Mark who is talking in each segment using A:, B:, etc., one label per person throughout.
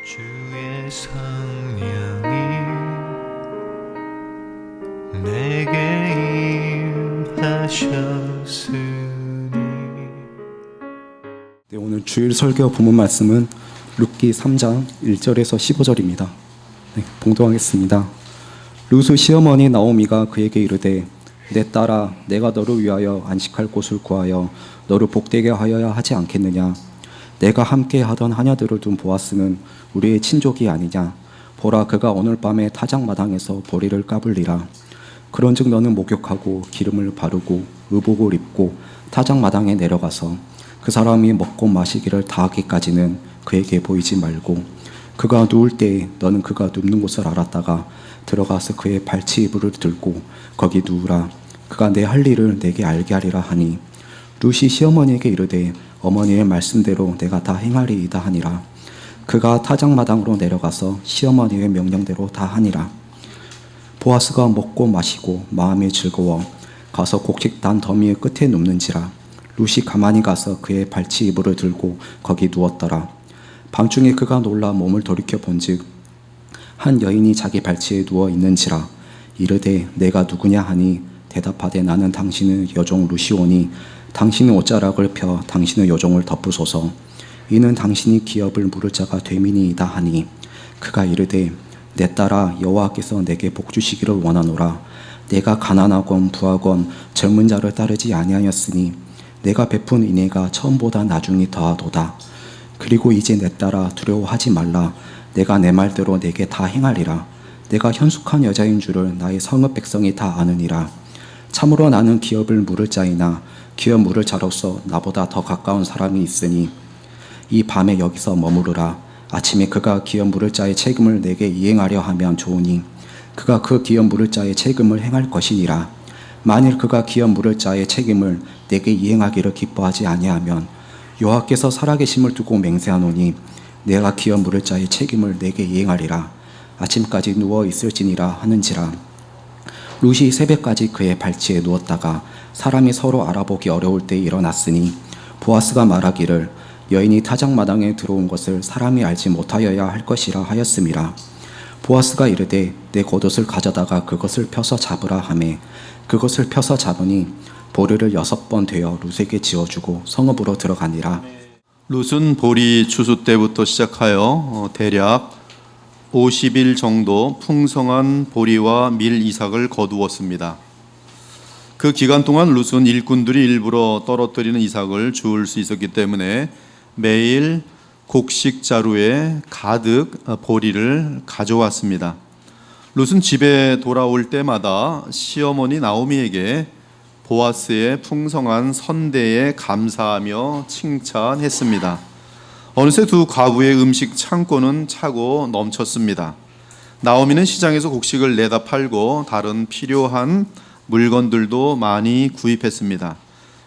A: 주의 성령이 내게 임하셨으니.
B: 네, 오늘 주일 설교 본문 말씀은 룻기 3장 1절에서 15절입니다. 네, 봉독하겠습니다. 룻의 시어머니 나오미가 그에게 이르되 내 딸아, 내가 너를 위하여 안식할 곳을 구하여 너를 복되게 하여야 하지 않겠느냐? 내가 함께 하던 하녀들을 둔 보아스는 우리의 친족이 아니냐? 보라, 그가 오늘 밤에 타작마당에서 보리를 까불리라. 그런즉 너는 목욕하고 기름을 바르고 의복을 입고 타작마당에 내려가서 그 사람이 먹고 마시기를 다하기까지는 그에게 보이지 말고, 그가 누울 때에 너는 그가 눕는 곳을 알았다가 들어가서 그의 발치 이불을 들고 거기 누우라. 그가 내 할 일을 내게 알게 하리라 하니, 룻이 시어머니에게 이르되 어머니의 말씀대로 내가 다 행하리이다 하니라. 그가 타작마당으로 내려가서 시어머니의 명령대로 다 하니라. 보아스가 먹고 마시고 마음이 즐거워 가서 곡식단 더미의 끝에 눕는지라. 룻이 가만히 가서 그의 발치 이불을 들고 거기 누웠더라. 밤중에 그가 놀라 몸을 돌이켜 본즉 한 여인이 자기 발치에 누워 있는지라. 이르되 내가 누구냐 하니 대답하되 나는 당신의 여종 룻이오니 당신의 옷자락을 펴 당신의 여종을 덮으소서. 이는 당신이 기업을 물을 자가 됨이니이다 하니, 그가 이르되 내 딸아, 여호와께서 내게 복 주시기를 원하노라. 내가 가난하건 부하건 젊은 자를 따르지 아니하였으니 내가 베푼 인애가 처음보다 나중이 더하도다. 그리고 이제 내 딸아, 두려워하지 말라. 내가 내 말대로 내게 다 행하리라. 내가 현숙한 여자인 줄을 나의 성읍 백성이 다 아느니라. 참으로 나는 기업을 물을 자이나 기업 물을 자로서 나보다 더 가까운 사람이 있으니 이 밤에 여기서 머무르라. 아침에 그가 기업 물을 자의 책임을 내게 이행하려 하면 좋으니 그가 그 기업 물을 자의 책임을 행할 것이니라. 만일 그가 기업 물을 자의 책임을 내게 이행하기를 기뻐하지 아니하면 여호와께서 살아계심을 두고 맹세하노니 내가 기업 물을 자의 책임을 내게 이행하리라. 아침까지 누워 있을지니라 하는지라. 룻이 새벽까지 그의 발치에 누웠다가 사람이 서로 알아보기 어려울 때 일어났으니 보아스가 말하기를 여인이 타작마당에 들어온 것을 사람이 알지 못하여야 할 것이라 하였음이라. 보아스가 이르되 내 겉옷을 가져다가 그것을 펴서 잡으라 하매 그것을 펴서 잡으니 보리를 6번 되어 룻에게 지어주고 성읍으로 들어가니라.
C: 룻은 보리 추수 때부터 시작하여 대략 50일 정도 풍성한 보리와 밀 이삭을 거두었습니다. 그 기간 동안 룻은 일꾼들이 일부러 떨어뜨리는 이삭을 주울 수 있었기 때문에 매일 곡식 자루에 가득 보리를 가져왔습니다. 룻은 집에 돌아올 때마다 시어머니 나오미에게 보아스의 풍성한 선대에 감사하며 칭찬했습니다. 어느새 두 과부의 음식 창고는 차고 넘쳤습니다. 나오미는 시장에서 곡식을 내다 팔고 다른 필요한 물건들도 많이 구입했습니다.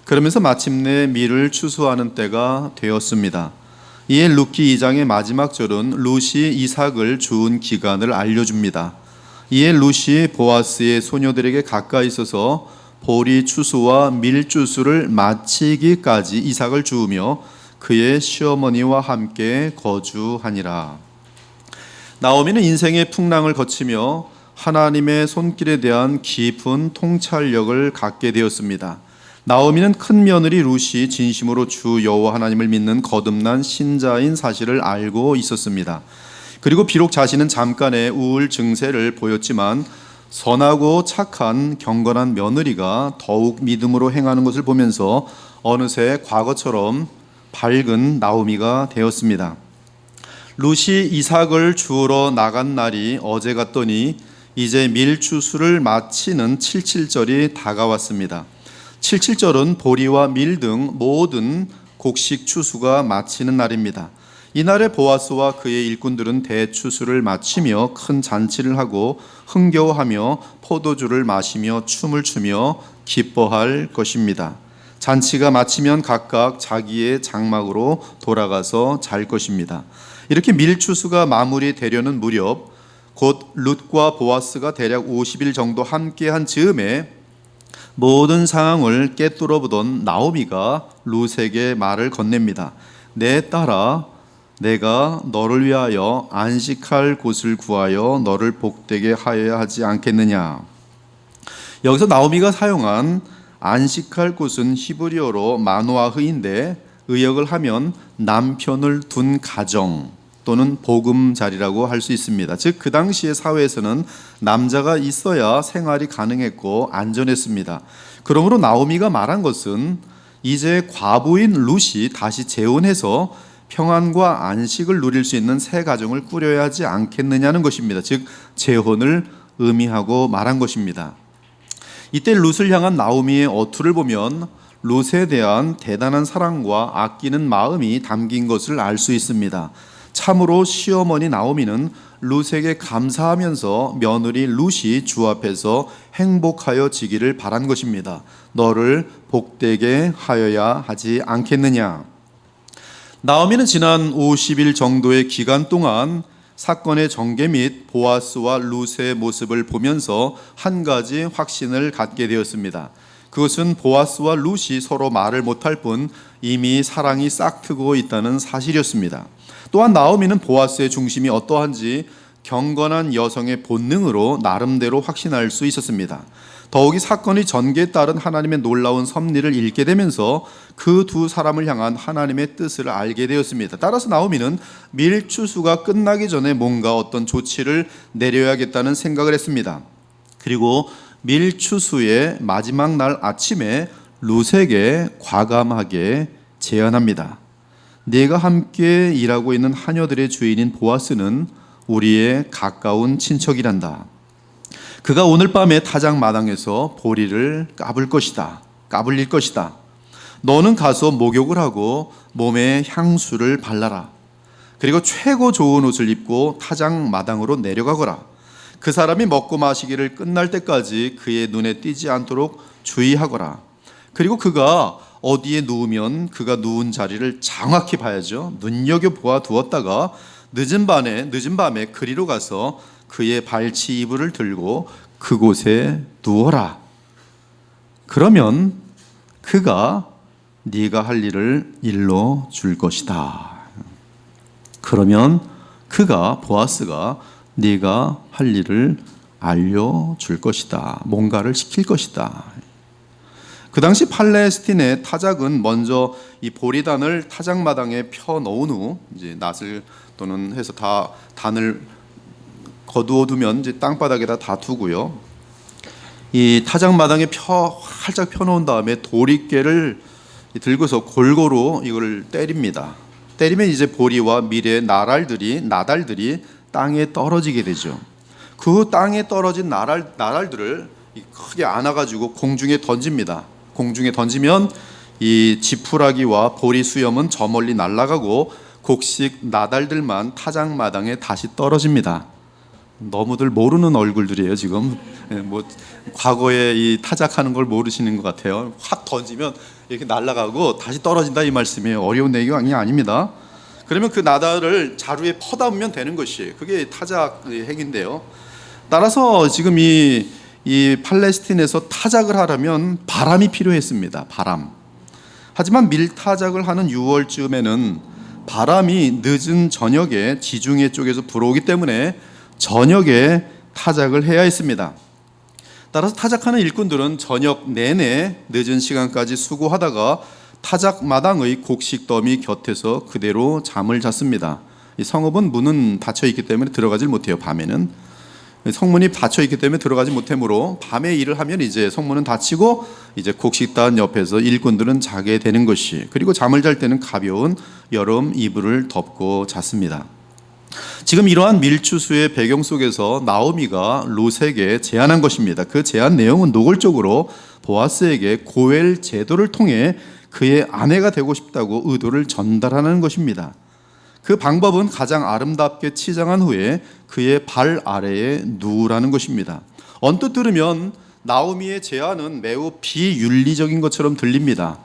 C: 그러면서 마침내 밀을 추수하는 때가 되었습니다. 이에 룻기 2장의 마지막 절은 룻이 이삭을 주운 기간을 알려줍니다. 이에 룻이 보아스의 소녀들에게 가까이 있어서 보리 추수와 밀 추수를 마치기까지 이삭을 주우며 그의 시어머니와 함께 거주하니라. 나오미는 인생의 풍랑을 거치며 하나님의 손길에 대한 깊은 통찰력을 갖게 되었습니다. 나오미는 큰 며느리 룻이 진심으로 주 여호와 하나님을 믿는 거듭난 신자인 사실을 알고 있었습니다. 그리고 비록 자신은 잠깐의 우울 증세를 보였지만 선하고 착한 경건한 며느리가 더욱 믿음으로 행하는 것을 보면서 어느새 과거처럼 밝은 나오미가 되었습니다. 룻이 이삭을 주우러 나간 날이 어제 같더니 이제 밀추수를 마치는 77절이 다가왔습니다. 77절은 보리와 밀 등 모든 곡식 추수가 마치는 날입니다. 이날에 보아스와 그의 일꾼들은 대추수를 마치며 큰 잔치를 하고 흥겨워하며 포도주를 마시며 춤을 추며 기뻐할 것입니다. 잔치가 마치면 각각 자기의 장막으로 돌아가서 잘 것입니다. 이렇게 밀추수가 마무리되려는 무렵 곧 룻과 보아스가 대략 50일 정도 함께한 즈음에 모든 상황을 꿰뚫어 보던 나오미가 룻에게 말을 건넵니다. 내 딸아, 내가 너를 위하여 안식할 곳을 구하여 너를 복되게 하여야 하지 않겠느냐. 여기서 나오미가 사용한 안식할 곳은 히브리어로 마노아흐인데 의역을 하면 남편을 둔 가정 또는 보금자리라고 할 수 있습니다. 즉 그 당시의 사회에서는 남자가 있어야 생활이 가능했고 안전했습니다. 그러므로 나오미가 말한 것은 이제 과부인 룻이 다시 재혼해서 평안과 안식을 누릴 수 있는 새 가정을 꾸려야 하지 않겠느냐는 것입니다. 즉 재혼을 의미하고 말한 것입니다. 이때 룻을 향한 나오미의 어투를 보면 룻에 대한 대단한 사랑과 아끼는 마음이 담긴 것을 알 수 있습니다. 참으로 시어머니 나오미는 룻에게 감사하면서 며느리 룻이 주 앞에서 행복하여 지기를 바란 것입니다. 너를 복되게 하여야 하지 않겠느냐. 나오미는 지난 50일 정도의 기간 동안 사건의 전개 및 보아스와 룻의 모습을 보면서 한 가지 확신을 갖게 되었습니다. 그것은 보아스와 룻이 서로 말을 못할 뿐 이미 사랑이 싹트고 있다는 사실이었습니다. 또한 나오미는 보아스의 중심이 어떠한지 경건한 여성의 본능으로 나름대로 확신할 수 있었습니다. 더욱이 사건의 전개에 따른 하나님의 놀라운 섭리를 읽게 되면서 그 두 사람을 향한 하나님의 뜻을 알게 되었습니다. 따라서 나오미는 밀추수가 끝나기 전에 뭔가 어떤 조치를 내려야겠다는 생각을 했습니다. 그리고 밀추수의 마지막 날 아침에 룻에게 과감하게 제안합니다. 네가 함께 일하고 있는 하녀들의 주인인 보아스는 우리의 가까운 친척이란다. 그가 오늘 밤에 타작 마당에서 보리를 까불릴 것이다. 너는 가서 목욕을 하고 몸에 향수를 발라라. 그리고 최고 좋은 옷을 입고 타작 마당으로 내려가거라. 그 사람이 먹고 마시기를 끝날 때까지 그의 눈에 띄지 않도록 주의하거라. 그리고 그가 어디에 누우면 그가 누운 자리를 정확히 봐야죠. 눈여겨보아 두었다가 늦은 밤에 그리로 가서 그의 발치 이불을 들고 그곳에 누워라. 그러면 그가 네가 할 일을 일러 줄 것이다. 그러면 그가 보아스가 네가 할 일을 알려줄 것이다. 뭔가를 시킬 것이다. 그 당시 팔레스틴의 타작은 먼저 이 보리단을 타작마당에 펴 놓은 후 이제 낫을 또는 해서 다 단을 거두어 두면 이제 땅바닥에다 다 두고요. 이 타작마당에 활짝 펴 놓은 다음에 도리깨를 들고서 골고루 이걸 때립니다. 때리면 이제 보리와 밀의 나달들이 땅에 떨어지게 되죠. 그 땅에 떨어진 나달들을 크게 안아가지고 공중에 던집니다. 공중에 던지면 이 지푸라기와 보리 수염은 저 멀리 날아가고 곡식 나달들만 타작마당에 다시 떨어집니다. 너무들 모르는 얼굴들이에요 지금. 뭐 과거에 이 타작하는 걸 모르시는 것 같아요. 확 던지면 이렇게 날아가고 다시 떨어진다 이 말씀이에요. 어려운 내용이 아닙니다. 그러면 그 나달을 자루에 퍼담으면 되는 것이 그게 타작 행인데요. 따라서 지금 이 팔레스틴에서 타작을 하려면 바람이 필요했습니다. 바람. 하지만 밀타작을 하는 6월쯤에는 바람이 늦은 저녁에 지중해 쪽에서 불어오기 때문에 저녁에 타작을 해야 했습니다. 따라서 타작하는 일꾼들은 저녁 내내 늦은 시간까지 수고하다가 타작 마당의 곡식 더미 곁에서 그대로 잠을 잤습니다. 이 성읍은 문은 닫혀 있기 때문에 들어가질 못해요. 밤에는 성문이 닫혀 있기 때문에 들어가지 못하므로 밤에 일을 하면 이제 성문은 닫히고 이제 곡식단 옆에서 일꾼들은 자게 되는 것이, 그리고 잠을 잘 때는 가벼운 여름 이불을 덮고 잤습니다. 지금 이러한 밀추수의 배경 속에서 나오미가 룻에게 제안한 것입니다. 그 제안 내용은 노골적으로 보아스에게 고엘 제도를 통해 그의 아내가 되고 싶다고 의도를 전달하는 것입니다. 그 방법은 가장 아름답게 치장한 후에 그의 발 아래에 누우라는 것입니다. 언뜻 들으면 나오미의 제안은 매우 비윤리적인 것처럼 들립니다.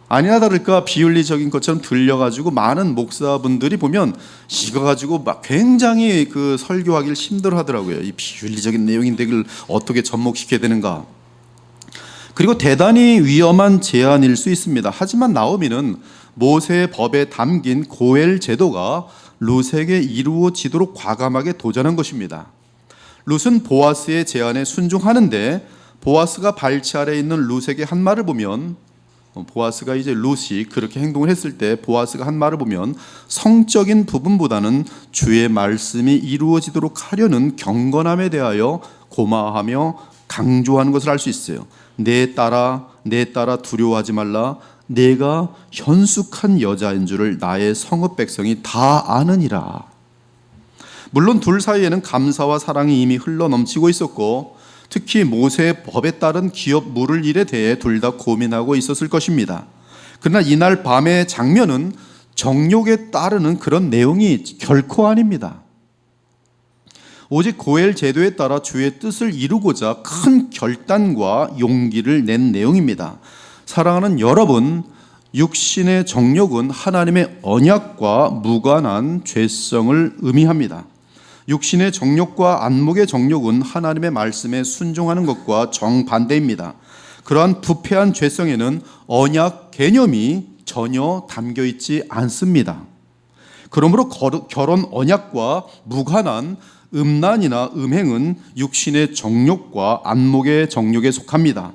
C: 아니나 다를까 비윤리적인 것처럼 들려가지고 많은 목사분들이 보면 이거 가지고 막 굉장히 그 설교하기를 힘들어하더라고요. 이 비윤리적인 내용인데 그걸 어떻게 접목시켜야 되는가. 그리고 대단히 위험한 제안일 수 있습니다. 하지만 나오미는 모세의 법에 담긴 고엘 제도가 룻에게 이루어지도록 과감하게 도전한 것입니다. 룻은 보아스의 제안에 순종하는데 보아스가 발치 아래 있는 룻에게 한 말을 보면 보아스가 이제 룻이 그렇게 행동을 했을 때 보아스가 한 말을 보면 성적인 부분보다는 주의 말씀이 이루어지도록 하려는 경건함에 대하여 고마워하며 강조하는 것을 알 수 있어요. 내 딸아 두려워하지 말라. 내가 현숙한 여자인 줄을 나의 성읍 백성이 다 아느니라. 물론 둘 사이에는 감사와 사랑이 이미 흘러 넘치고 있었고 특히 모세의 법에 따른 기업 물을 일에 대해 둘 다 고민하고 있었을 것입니다. 그러나 이날 밤의 장면은 정욕에 따르는 그런 내용이 결코 아닙니다. 오직 고엘 제도에 따라 주의 뜻을 이루고자 큰 결단과 용기를 낸 내용입니다. 사랑하는 여러분, 육신의 정욕은 하나님의 언약과 무관한 죄성을 의미합니다. 육신의 정욕과 안목의 정욕은 하나님의 말씀에 순종하는 것과 정반대입니다. 그러한 부패한 죄성에는 언약 개념이 전혀 담겨 있지 않습니다. 그러므로 결혼 언약과 무관한 음란이나 음행은 육신의 정욕과 안목의 정욕에 속합니다.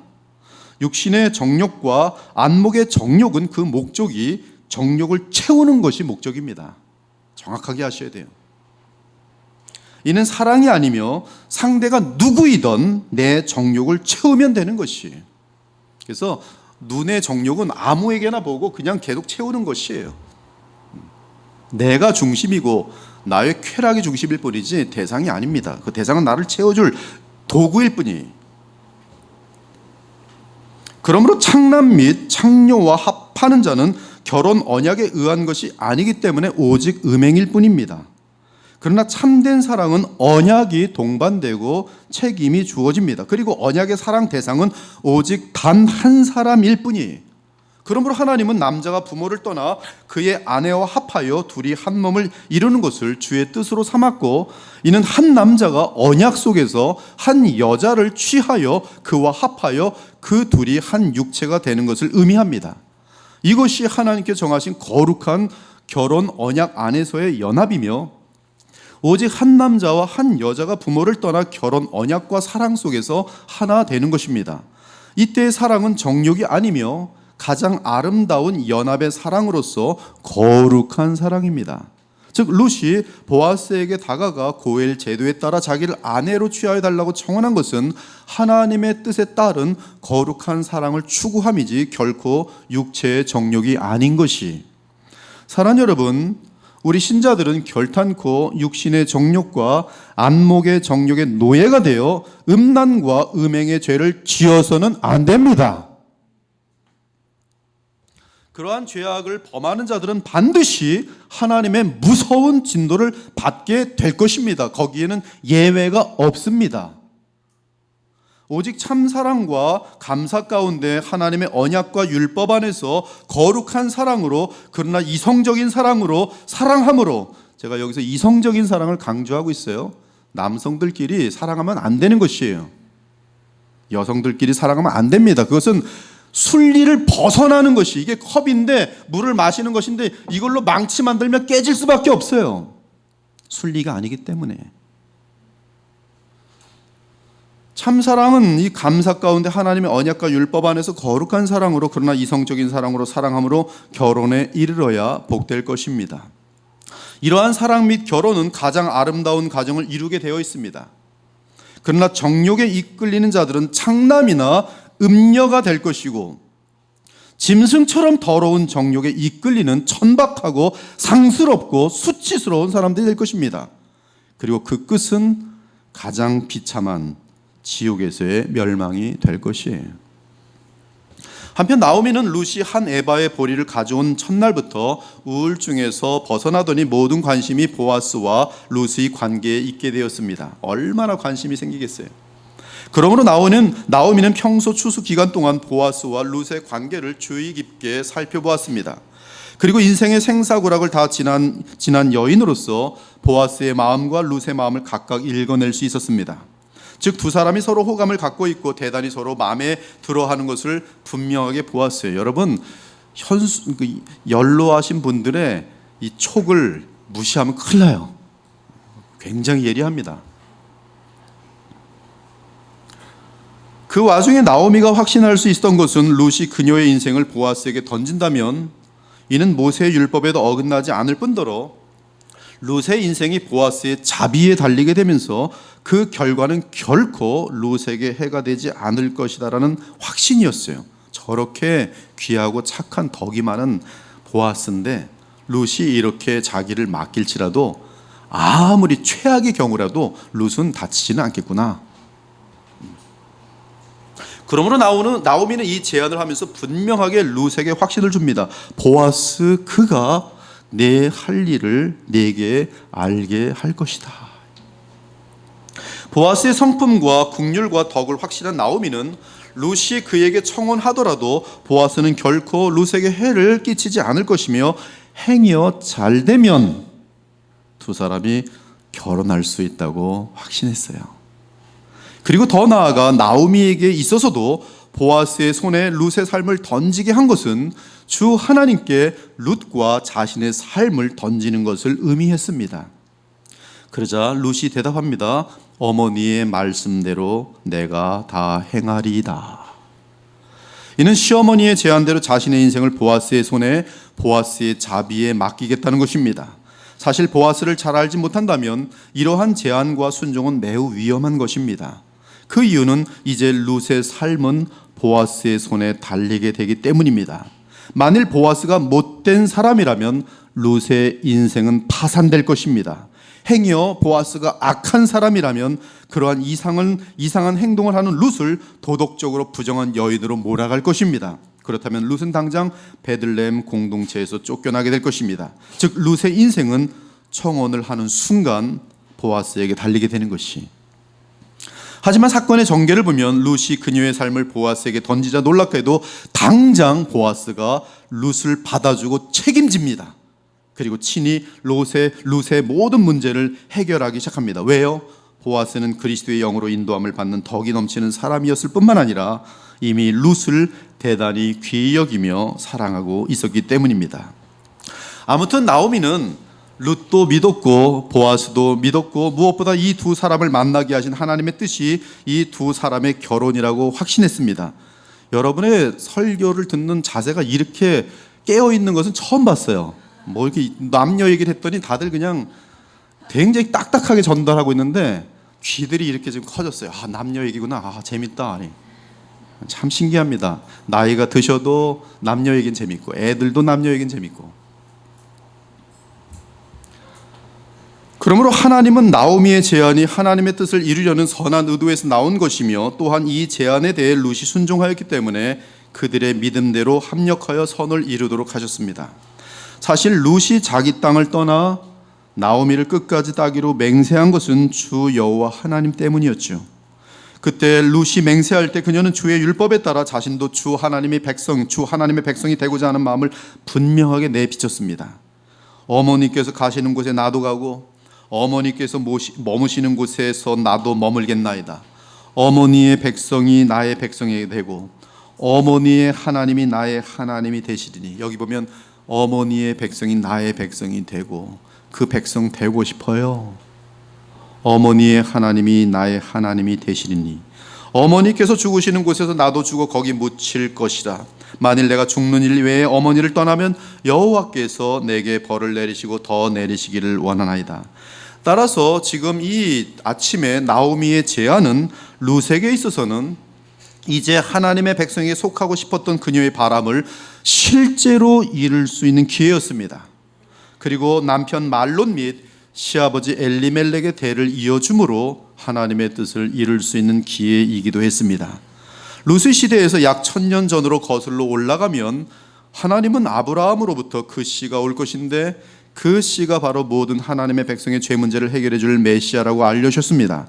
C: 육신의 정욕과 안목의 정욕은 그 목적이 정욕을 채우는 것이 목적입니다. 정확하게 하셔야 돼요. 이는 사랑이 아니며 상대가 누구이든 내 정욕을 채우면 되는 것이. 그래서 눈의 정욕은 아무에게나 보고 그냥 계속 채우는 것이에요. 내가 중심이고 나의 쾌락이 중심일 뿐이지 대상이 아닙니다. 그 대상은 나를 채워줄 도구일 뿐이. 그러므로 창남 및 창녀와 합하는 자는 결혼 언약에 의한 것이 아니기 때문에 오직 음행일 뿐입니다. 그러나 참된 사랑은 언약이 동반되고 책임이 주어집니다. 그리고 언약의 사랑 대상은 오직 단 한 사람일 뿐이에요. 그러므로 하나님은 남자가 부모를 떠나 그의 아내와 합하여 둘이 한 몸을 이루는 것을 주의 뜻으로 삼았고, 이는 한 남자가 언약 속에서 한 여자를 취하여 그와 합하여 그 둘이 한 육체가 되는 것을 의미합니다. 이것이 하나님께 정하신 거룩한 결혼 언약 안에서의 연합이며, 오직 한 남자와 한 여자가 부모를 떠나 결혼 언약과 사랑 속에서 하나 되는 것입니다. 이때의 사랑은 정욕이 아니며 가장 아름다운 연합의 사랑으로서 거룩한 사랑입니다. 즉 룻이 보아스에게 다가가 고엘 제도에 따라 자기를 아내로 취하여 달라고 청원한 것은 하나님의 뜻에 따른 거룩한 사랑을 추구함이지 결코 육체의 정욕이 아닌 것이. 사랑하는 여러분, 우리 신자들은 결탄코 육신의 정욕과 안목의 정욕의 노예가 되어 음란과 음행의 죄를 지어서는 안 됩니다. 그러한 죄악을 범하는 자들은 반드시 하나님의 무서운 진노를 받게 될 것입니다. 거기에는 예외가 없습니다. 오직 참사랑과 감사 가운데 하나님의 언약과 율법 안에서 거룩한 사랑으로, 그러나 이성적인 사랑으로 사랑함으로, 제가 여기서 이성적인 사랑을 강조하고 있어요. 남성들끼리 사랑하면 안 되는 것이에요. 여성들끼리 사랑하면 안 됩니다. 그것은 순리를 벗어나는 것이, 이게 컵인데 물을 마시는 것인데 이걸로 망치 만들면 깨질 수밖에 없어요. 순리가 아니기 때문에. 참사랑은 이 감사 가운데 하나님의 언약과 율법 안에서 거룩한 사랑으로, 그러나 이성적인 사랑으로 사랑함으로 결혼에 이르러야 복될 것입니다. 이러한 사랑 및 결혼은 가장 아름다운 가정을 이루게 되어 있습니다. 그러나 정욕에 이끌리는 자들은 창남이나 음녀가 될 것이고, 짐승처럼 더러운 정욕에 이끌리는 천박하고 상스럽고 수치스러운 사람들이 될 것입니다. 그리고 그 끝은 가장 비참한 지옥에서의 멸망이 될 것이에요. 한편 나오미는 룻이 한 에바의 보리를 가져온 첫날부터 우울증에서 벗어나더니 모든 관심이 보아스와 룻의 관계에 있게 되었습니다. 얼마나 관심이 생기겠어요. 그러므로 나오미는 평소 추수 기간 동안 보아스와 룻의 관계를 주의 깊게 살펴보았습니다. 그리고 인생의 생사고락을 다 지난 여인으로서 보아스의 마음과 룻의 마음을 각각 읽어낼 수 있었습니다. 즉 두 사람이 서로 호감을 갖고 있고 대단히 서로 마음에 들어하는 것을 분명하게 보았어요. 여러분, 연로하신 분들의 이 촉을 무시하면 큰일 나요. 굉장히 예리합니다. 그 와중에 나오미가 확신할 수 있었던 것은 룻이 그녀의 인생을 보아스에게 던진다면 이는 모세의 율법에도 어긋나지 않을 뿐더러 룻의 인생이 보아스의 자비에 달리게 되면서 그 결과는 결코 룻에게 해가 되지 않을 것이다라는 확신이었어요. 저렇게 귀하고 착한 덕이 많은 보아스인데 룻이 이렇게 자기를 맡길지라도 아무리 최악의 경우라도 룻은 다치지는 않겠구나. 그러므로 나오미는 이 제안을 하면서 분명하게 룻에게 확신을 줍니다. 보아스 그가 내 할 일을 내게 알게 할 것이다. 보아스의 성품과 국률과 덕을 확신한 나오미는 룻이 그에게 청혼하더라도 보아스는 결코 룻에게 해를 끼치지 않을 것이며 행여 잘 되면 두 사람이 결혼할 수 있다고 확신했어요. 그리고 더 나아가 나오미에게 있어서도 보아스의 손에 룻의 삶을 던지게 한 것은 주 하나님께 룻과 자신의 삶을 던지는 것을 의미했습니다. 그러자 룻이 대답합니다. 어머니의 말씀대로 내가 다 행하리이다. 이는 시어머니의 제안대로 자신의 인생을 보아스의 손에 보아스의 자비에 맡기겠다는 것입니다. 사실 보아스를 잘 알지 못한다면 이러한 제안과 순종은 매우 위험한 것입니다. 그 이유는 이제 룻의 삶은 보아스의 손에 달리게 되기 때문입니다. 만일 보아스가 못된 사람이라면 룻의 인생은 파산될 것입니다. 행여 보아스가 악한 사람이라면 그러한 이상한 행동을 하는 룻을 도덕적으로 부정한 여인으로 몰아갈 것입니다. 그렇다면 룻은 당장 베들레헴 공동체에서 쫓겨나게 될 것입니다. 즉 룻의 인생은 청혼을 하는 순간 보아스에게 달리게 되는 것이. 하지만 사건의 전개를 보면 룻이 그녀의 삶을 보아스에게 던지자 놀랍게도 당장 보아스가 룻을 받아주고 책임집니다. 그리고 친히 룻의 모든 문제를 해결하기 시작합니다. 왜요? 보아스는 그리스도의 영으로 인도함을 받는 덕이 넘치는 사람이었을 뿐만 아니라 이미 룻을 대단히 귀히 여기며 사랑하고 있었기 때문입니다. 아무튼 나오미는 룻도 믿었고 보아스도 믿었고 무엇보다 이 두 사람을 만나게 하신 하나님의 뜻이 이 두 사람의 결혼이라고 확신했습니다. 여러분의 설교를 듣는 자세가 이렇게 깨어있는 것은 처음 봤어요. 뭐 이렇게 남녀 얘기를 했더니 다들 그냥 굉장히 딱딱하게 전달하고 있는데 귀들이 이렇게 지금 커졌어요. 아, 남녀 얘기구나. 아, 재밌다. 아니, 참 신기합니다. 나이가 드셔도 남녀 얘기는 재밌고 애들도 남녀 얘기는 재밌고. 그러므로 하나님은 나오미의 제안이 하나님의 뜻을 이루려는 선한 의도에서 나온 것이며 또한 이 제안에 대해 룻이 순종하였기 때문에 그들의 믿음대로 합력하여 선을 이루도록 하셨습니다. 사실 룻이 자기 땅을 떠나 나오미를 끝까지 따기로 맹세한 것은 주 여호와 하나님 때문이었죠. 그때 룻이 맹세할 때 그녀는 주의 율법에 따라 자신도 주 하나님의 백성이 되고자 하는 마음을 분명하게 내비쳤습니다. 어머니께서 가시는 곳에 나도 가고 어머니께서 머무시는 곳에서 나도 머물겠나이다. 어머니의 백성이 나의 백성이 되고 어머니의 하나님이 나의 하나님이 되시리니. 여기 보면 어머니의 백성이 나의 백성이 되고 그 백성 되고 싶어요. 어머니의 하나님이 나의 하나님이 되시리니 어머니께서 죽으시는 곳에서 나도 죽어 거기 묻힐 것이라. 만일 내가 죽는 일 외에 어머니를 떠나면 여호와께서 내게 벌을 내리시고 더 내리시기를 원하나이다. 따라서 지금 이 아침에 나오미의 제안은 룻에게 있어서는 이제 하나님의 백성에게 속하고 싶었던 그녀의 바람을 실제로 이룰 수 있는 기회였습니다. 그리고 남편 말론 및 시아버지 엘리멜렉의 대를 이어줌으로 하나님의 뜻을 이룰 수 있는 기회이기도 했습니다. 룻의 시대에서 약 1000년 전으로 거슬러 올라가면 하나님은 아브라함으로부터 그 씨가 올 것인데 그 씨가 바로 모든 하나님의 백성의 죄 문제를 해결해 줄 메시아라고 알려주셨습니다.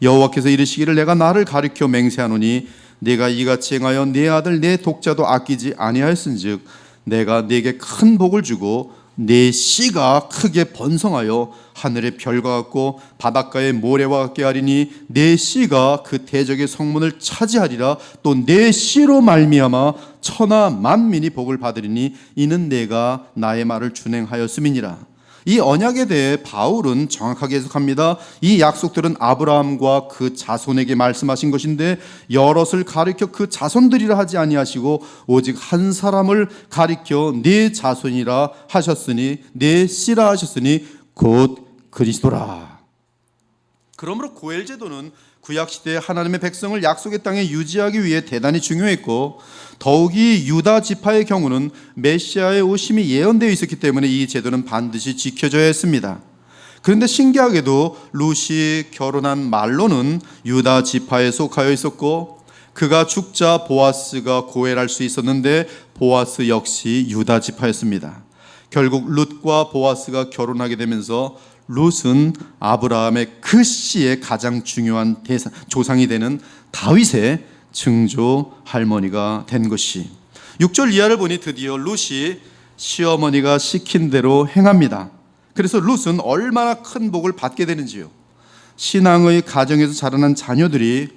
C: 여호와께서 이르시기를 내가 나를 가리켜 맹세하노니 네가 이같이 행하여 네 아들 네 독자도 아끼지 아니하였은즉 내가 네게 큰 복을 주고 네 씨가 크게 번성하여 하늘의 별과 같고 바닷가의 모래와 같게 하리니 네 씨가 그 대적의 성문을 차지하리라. 또 네 씨로 말미암아 천하 만민이 복을 받으리니 이는 내가 나의 말을 준행하였음이니라. 이 언약에 대해 바울은 정확하게 해석합니다. 이 약속들은 아브라함과 그 자손에게 말씀하신 것인데 여럿을 가리켜 그 자손들이라 하지 아니하시고 오직 한 사람을 가리켜 네 자손이라 하셨으니 네 씨라 하셨으니 곧 그리스도라. 그러므로 고엘 제도는 구약 시대에 하나님의 백성을 약속의 땅에 유지하기 위해 대단히 중요했고, 더욱이 유다 지파의 경우는 메시아의 오심이 예언되어 있었기 때문에 이 제도는 반드시 지켜져야 했습니다. 그런데 신기하게도 룻이 결혼한 말로는 유다 지파에 속하여 있었고, 그가 죽자 보아스가 고엘할 수 있었는데 보아스 역시 유다 지파였습니다. 결국 룻과 보아스가 결혼하게 되면서 룻은 아브라함의 그 씨의 가장 중요한 조상이 되는 다윗의 증조 할머니가 된 것이, 6절 이하를 보니 드디어 룻이 시어머니가 시킨 대로 행합니다. 그래서 룻은 얼마나 큰 복을 받게 되는지요. 신앙의 가정에서 자라난 자녀들이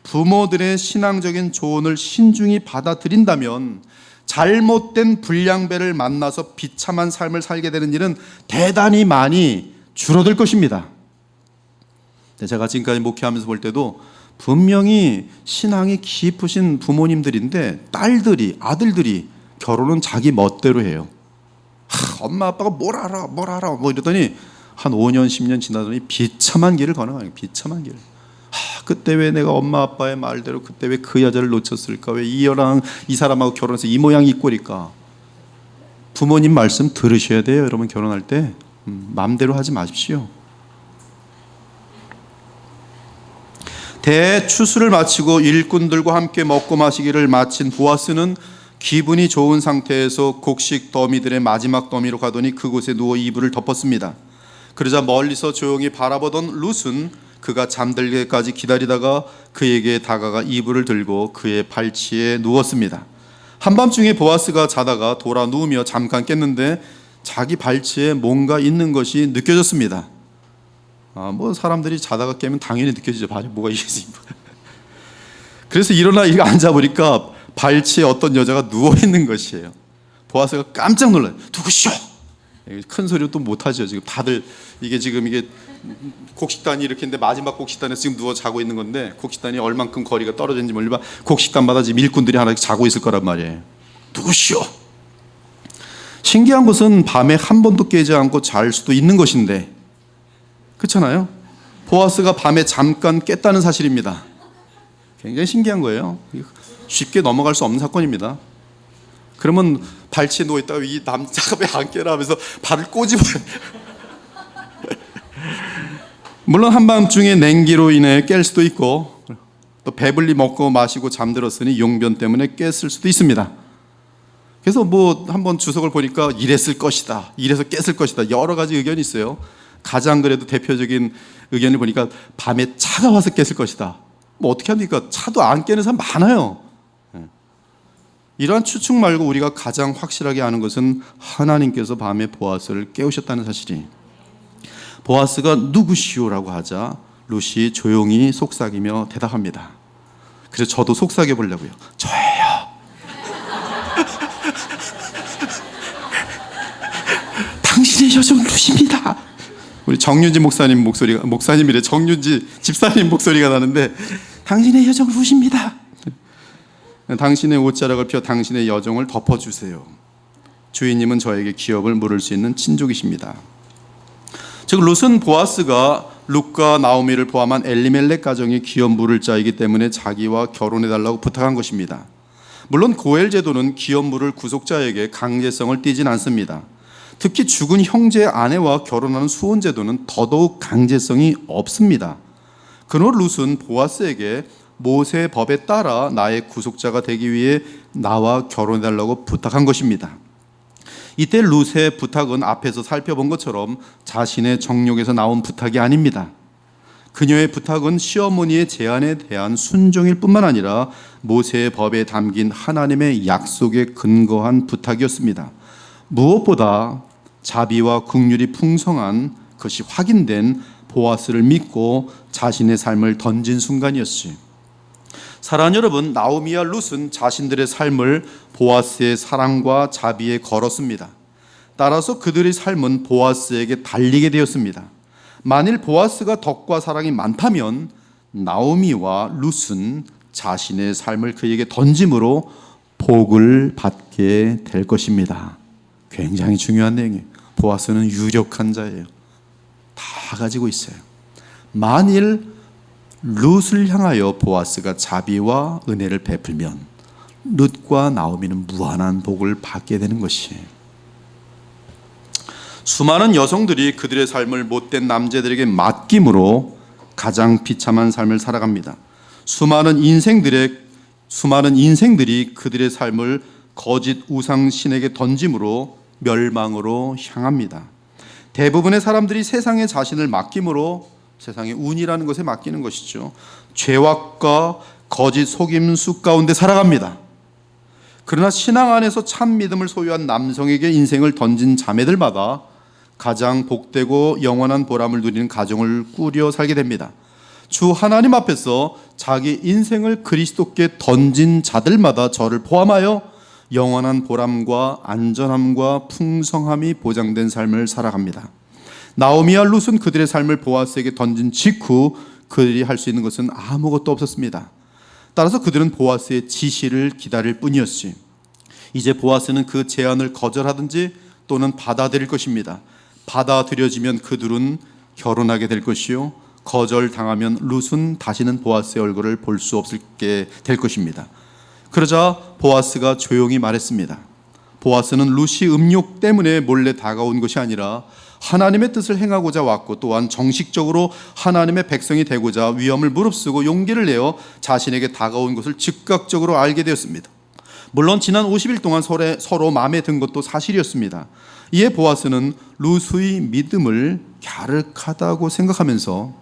C: 부모들의 신앙적인 조언을 신중히 받아들인다면 잘못된 불량배를 만나서 비참한 삶을 살게 되는 일은 대단히 많이 줄어들 것입니다. 제가 지금까지 목회하면서 볼 때도 분명히 신앙이 깊으신 부모님들인데 딸들이, 아들들이 결혼은 자기 멋대로 해요. 엄마 아빠가 뭘 알아 뭐 이러더니 한 5년 10년 지나더니 비참한 길을 걸어가요. 비참한 길. 그때 왜 내가 엄마 아빠의 말대로 그때 왜 그 여자를 놓쳤을까, 왜 이 사람하고 결혼해서 이 모양 이 꼴일까. 부모님 말씀 들으셔야 돼요. 여러분 결혼할 때 마음대로 하지 마십시오. 대추수를 마치고 일꾼들과 함께 먹고 마시기를 마친 보아스는 기분이 좋은 상태에서 곡식 더미들의 마지막 더미로 가더니 그곳에 누워 이불을 덮었습니다. 그러자 멀리서 조용히 바라보던 룻은 그가 잠들기까지 기다리다가 그에게 다가가 이불을 들고 그의 발치에 누웠습니다. 한밤중에 보아스가 자다가 돌아 누우며 잠깐 깼는데 자기 발치에 뭔가 있는 것이 느껴졌습니다. 뭐 사람들이 자다가 깨면 당연히 느껴지죠. 발에 뭐가 있지. 그래서 일어나 이거 앉아보니까 발치에 어떤 여자가 누워 있는 것이에요. 보아스가 깜짝 놀라요. 누구시오? 큰 소리로 또 못하죠. 지금 다들 이게 곡식단이 이렇게 있는데 마지막 곡식단에서 지금 누워 자고 있는 건데, 곡식단이 얼만큼 거리가 떨어졌는지 모르지만 곡식단마다 지금 일꾼들이 하나씩 자고 있을 거란 말이에요. 누구시오? 신기한 것은 밤에 한 번도 깨지 않고 잘 수도 있는 것인데, 그렇잖아요. 보아스가 밤에 잠깐 깼다는 사실입니다. 굉장히 신기한 거예요. 쉽게 넘어갈 수 없는 사건입니다. 그러면 발치에 누워있다가 이 남자가 왜 안 깨라 하면서 발을 꼬집어요. 물론 한밤중에 냉기로 인해 깰 수도 있고, 또 배불리 먹고 마시고 잠들었으니 용변 때문에 깼을 수도 있습니다. 그래서 뭐 한번 주석을 보니까 이랬을 것이다, 이래서 깼을 것이다, 여러 가지 의견이 있어요. 가장 그래도 대표적인 의견을 보니까 밤에 차가 와서 깼을 것이다. 뭐 어떻게 합니까? 차도 안 깨는 사람 많아요. 이러한 추측 말고 우리가 가장 확실하게 아는 것은 하나님께서 밤에 보아스를 깨우셨다는 사실이. 보아스가 누구시오라고 하자 룻이 조용히 속삭이며 대답합니다. 그래서 저도 속삭여 보려고요. 저예요. 당신의 여정 룻입니다. 우리 정윤지 목사님이래. 정윤지 집사님 목소리가 나는데, 당신의 여정 룻입니다. 당신의 옷자락을 펴 당신의 여정을 덮어주세요. 주인님은 저에게 기업을 물을 수 있는 친족이십니다. 즉 룻은 보아스가 룻과 나오미를 포함한 엘리멜렉 가정이 기업 물을 자이기 때문에 자기와 결혼해달라고 부탁한 것입니다. 물론 고엘 제도는 기업 물을 구속자에게 강제성을 띠진 않습니다. 특히 죽은 형제의 아내와 결혼하는 수혼 제도는 더더욱 강제성이 없습니다. 그러나 룻은 보아스에게 모세 법에 따라 나의 구속자가 되기 위해 나와 결혼해달라고 부탁한 것입니다. 이때 룻의 부탁은 앞에서 살펴본 것처럼 자신의 정욕에서 나온 부탁이 아닙니다. 그녀의 부탁은 시어머니의 제안에 대한 순종일 뿐만 아니라 모세의 법에 담긴 하나님의 약속에 근거한 부탁이었습니다. 무엇보다 자비와 긍휼이 풍성한 것이 확인된 보아스를 믿고 자신의 삶을 던진 순간이었지. 사랑하는 여러분, 나오미와 룻은 자신들의 삶을 보아스의 사랑과 자비에 걸었습니다. 따라서 그들의 삶은 보아스에게 달리게 되었습니다. 만일 보아스가 덕과 사랑이 많다면 나오미와 룻은 자신의 삶을 그에게 던짐으로 복을 받게 될 것입니다. 굉장히 중요한 내용이에요. 보아스는 유력한 자예요. 다 가지고 있어요. 만일 룻을 향하여 보아스가 자비와 은혜를 베풀면 룻과 나오미는 무한한 복을 받게 되는 것이에요. 수많은 여성들이 그들의 삶을 못된 남자들에게 맡김으로 가장 비참한 삶을 살아갑니다. 수많은 인생들이 그들의 삶을 거짓 우상 신에게 던짐으로 멸망으로 향합니다. 대부분의 사람들이 세상에 자신을 맡김으로 세상의 운이라는 것에 맡기는 것이죠. 죄악과 거짓 속임수 가운데 살아갑니다. 그러나 신앙 안에서 참 믿음을 소유한 남성에게 인생을 던진 자매들마다 가장 복되고 영원한 보람을 누리는 가정을 꾸려 살게 됩니다. 주 하나님 앞에서 자기 인생을 그리스도께 던진 자들마다 저를 포함하여 영원한 보람과 안전함과 풍성함이 보장된 삶을 살아갑니다. 나오미와 룻은 그들의 삶을 보아스에게 던진 직후 그들이 할 수 있는 것은 아무것도 없었습니다. 따라서 그들은 보아스의 지시를 기다릴 뿐이었지. 이제 보아스는 그 제안을 거절하든지 또는 받아들일 것입니다. 받아들여지면 그들은 결혼하게 될 것이요, 거절당하면 룻은 다시는 보아스의 얼굴을 볼 수 없게 될 것입니다. 그러자 보아스가 조용히 말했습니다. 보아스는 룻이 음욕 때문에 몰래 다가온 것이 아니라 하나님의 뜻을 행하고자 왔고, 또한 정식적으로 하나님의 백성이 되고자 위험을 무릅쓰고 용기를 내어 자신에게 다가온 것을 즉각적으로 알게 되었습니다. 물론 지난 50일 동안 서로 마음에 든 것도 사실이었습니다. 이에 보아스는 룻의 믿음을 갸륵하다고 생각하면서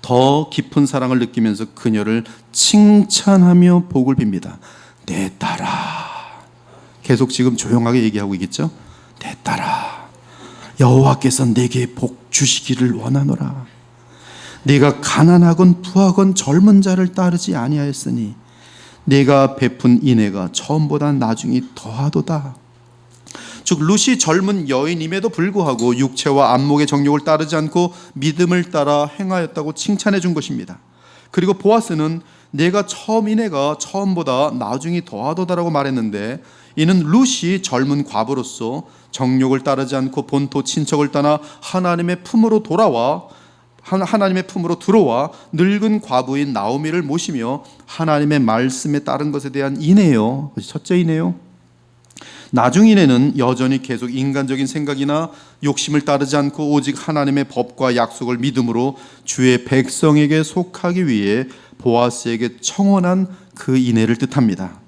C: 더 깊은 사랑을 느끼면서 그녀를 칭찬하며 복을 빕니다. 내 딸아. 계속 지금 조용하게 얘기하고 있겠죠? 내 딸아, 여호와께서 내게 복 주시기를 원하노라. 네가 가난하건 부하건 젊은 자를 따르지 아니하였으니 네가 베푼 인애가 처음보다 나중이 더하도다. 즉 룻이 젊은 여인임에도 불구하고 육체와 안목의 정욕을 따르지 않고 믿음을 따라 행하였다고 칭찬해 준 것입니다. 그리고 보아스는 내가 처음이네가 처음보다 나중이 더하도다라고 말했는데, 이는 룻이 젊은 과부로서 정욕을 따르지 않고 본토 친척을 떠나 하나님의 품으로 들어와 늙은 과부인 나오미를 모시며 하나님의 말씀에 따른 것에 대한 인애요. 첫째 인애요. 나중 인애는 여전히 계속 인간적인 생각이나 욕심을 따르지 않고 오직 하나님의 법과 약속을 믿음으로 주의 백성에게 속하기 위해 보아스에게 청원한 그 인애를 뜻합니다.